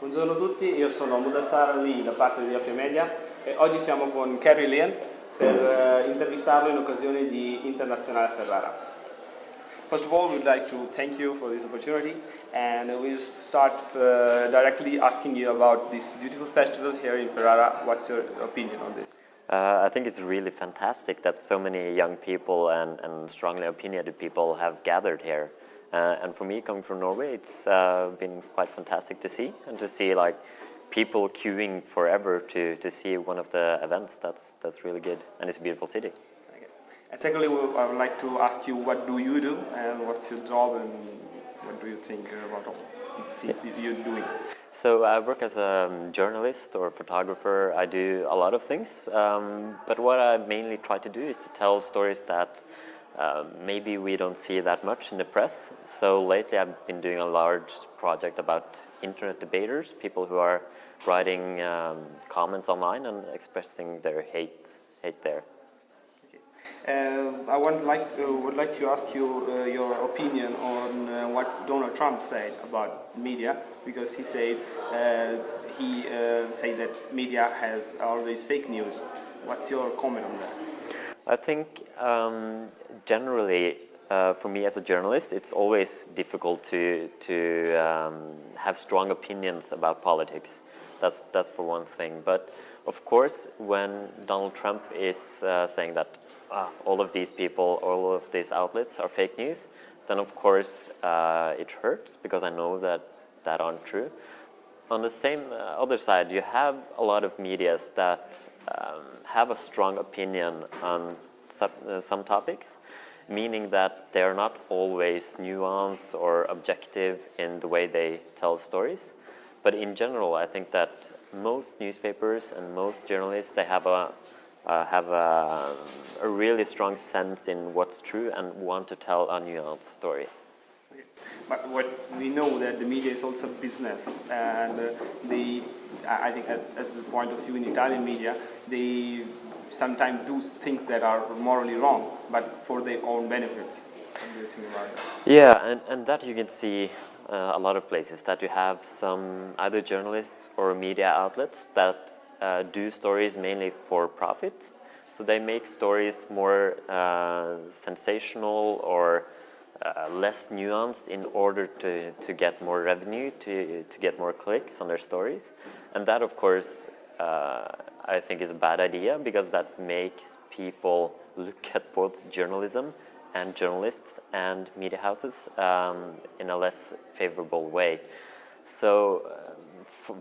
Buongiorno a tutti, io sono Mudassar lì da parte di Occhio Ai Media e oggi siamo con Kyrre Lien per intervistarlo in occasione di Internazionale Ferrara. First of all, we'd like to thank you for this opportunity, and we'll start directly asking you about this beautiful festival here in Ferrara. What's your opinion on this? I think it's really fantastic that so many young people and strongly opinionated people have gathered here. And for me, coming from Norway, it's been quite fantastic to see, and to see like people queuing forever to see one of the events. That's really good, and it's a beautiful city. Okay. And secondly, I would like to ask you, what do you do, and what's your job, and what do you think about all the things you're doing? So I work as a journalist or photographer. I do a lot of things, but what I mainly try to do is to tell stories that maybe we don't see that much in the press. So lately I've been doing a large project about internet debaters, people who are writing comments online and expressing their hate there. I would like to ask you your opinion on what Donald Trump said about media, because he said that media has always fake news. What's your comment on that? I think generally, for me as a journalist, it's always difficult to have strong opinions about politics. That's for one thing. But of course, when Donald Trump is saying that all of these people, all of these outlets are fake news, then of course it hurts, because I know that aren't true. On the same other side, you have a lot of medias that have a strong opinion on some topics, meaning that they are not always nuanced or objective in the way they tell stories. But in general, I think that most newspapers and most journalists, they have a really strong sense in what's true and want to tell a nuanced story. But what we know that the media is also business, and I think as a point of view in Italian media, they sometimes do things that are morally wrong, but for their own benefits. What do you think about that? Yeah, and that you can see a lot of places, that you have some either journalists or media outlets that do stories mainly for profit. So they make stories more sensational or less nuanced in order to get more revenue, to get more clicks on their stories. And that, of course, I think is a bad idea, because that makes people look at both journalism and journalists and media houses in a less favorable way. So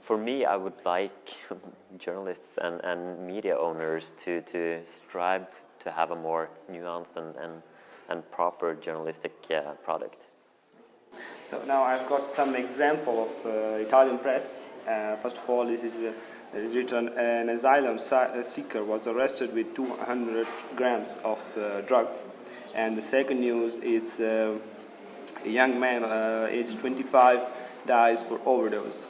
for me, I would like journalists and media owners to strive to have a more nuanced and proper journalistic product. So now I've got some example of Italian press. First of all, this is written: an asylum seeker was arrested with 200 grams of drugs. And the second news is a young man aged 25 dies for overdose.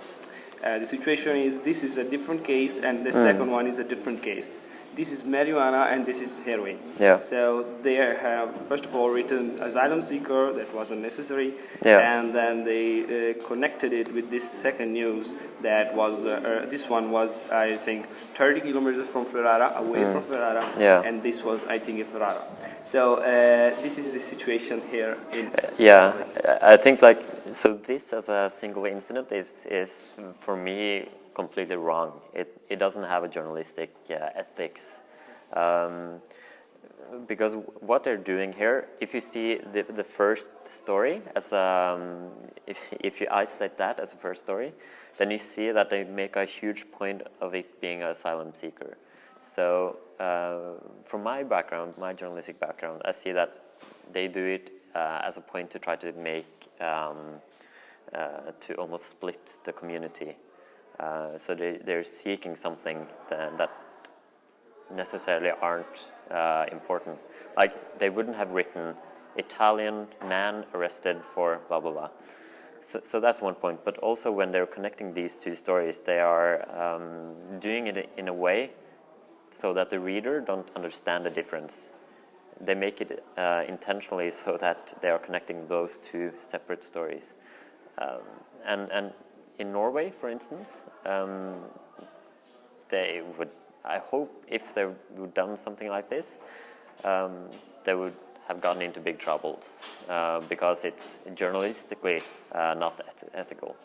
The situation is, this is a different case, and the second one is a different case. This is marijuana and this is heroin. Yeah. So they have, first of all, written asylum seeker, that wasn't necessary, and then they connected it with this second news that was, this one was, I think, 30 kilometers from Ferrara, away from Ferrara, and this was, I think, in Ferrara. So this is the situation here in... Yeah, I think so this as a single incident is for me completely wrong. It doesn't have a journalistic ethics, because what they're doing here, if you see the first story as if you isolate that as a first story, then you see that they make a huge point of it being an asylum seeker. So from my background, my journalistic background, I see that they do it as a point to try to make to almost split the community. So they're seeking something that necessarily aren't important. Like, they wouldn't have written Italian man arrested for blah blah blah. So that's one point. But also, when they're connecting these two stories, they are doing it in a way so that the reader don't understand the difference. They make it intentionally so that they are connecting those two separate stories. And in Norway, for instance, they would, I hope, if they would done something like this, they would have gotten into big troubles because it's journalistically not ethical.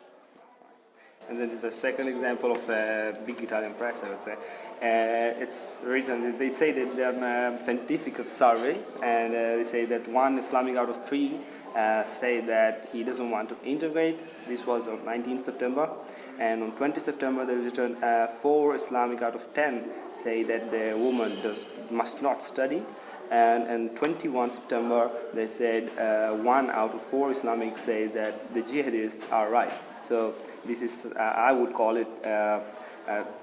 And then there's a second example of a big Italian press, I would say. It's written, they say that they're a scientific survey, and they say that 1 Islamic out of 3 say that he doesn't want to integrate. This was on 19 September. And on 20 September, they written 4 Islamic out of 10 say that the woman must not study. And 21 September, they said 1 out of 4 Islamic say that the jihadists are right. So this is, I would call it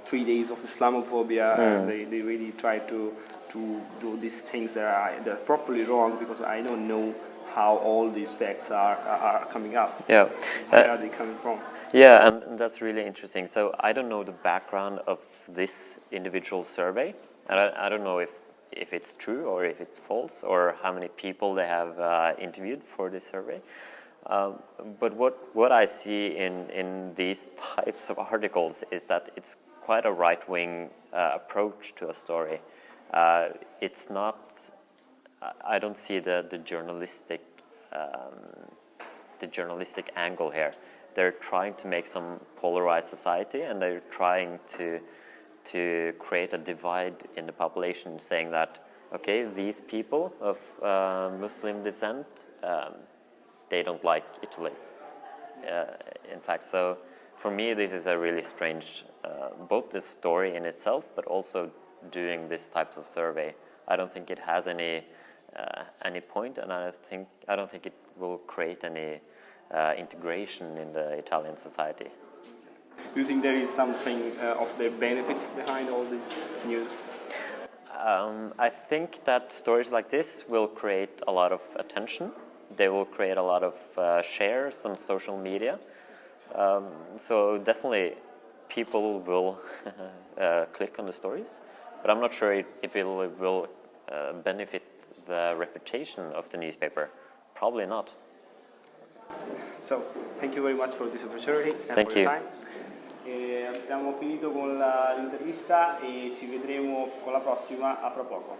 3 days of Islamophobia. They really try to do these things that they're properly wrong, because I don't know how all these facts are coming up. Yeah. Where are they coming from? Yeah, and that's really interesting. So I don't know the background of this individual survey, and I don't know if it's true or if it's false, or how many people they have interviewed for this survey. But what I see in these types of articles is that it's quite a right-wing approach to a story. It's not. I don't see the journalistic angle here. They're trying to make some polarized society, and they're trying to create a divide in the population, saying that, okay, these people of Muslim descent, they don't like Italy. In fact, so for me, this is a really strange, both the story in itself, but also doing this type of survey. I don't think it has any point, and I don't think it will create any integration in the Italian society. Do you think there is something of the benefits behind all this news? I think that stories like this will create a lot of attention. They will create a lot of shares on social media. So definitely people will click on the stories, but I'm not sure if it will benefit the reputation of the newspaper. Probably not. So, thank you very much for this opportunity and Thank for your you. time. Abbiamo finito con l'intervista e ci vedremo con la prossima a fra poco.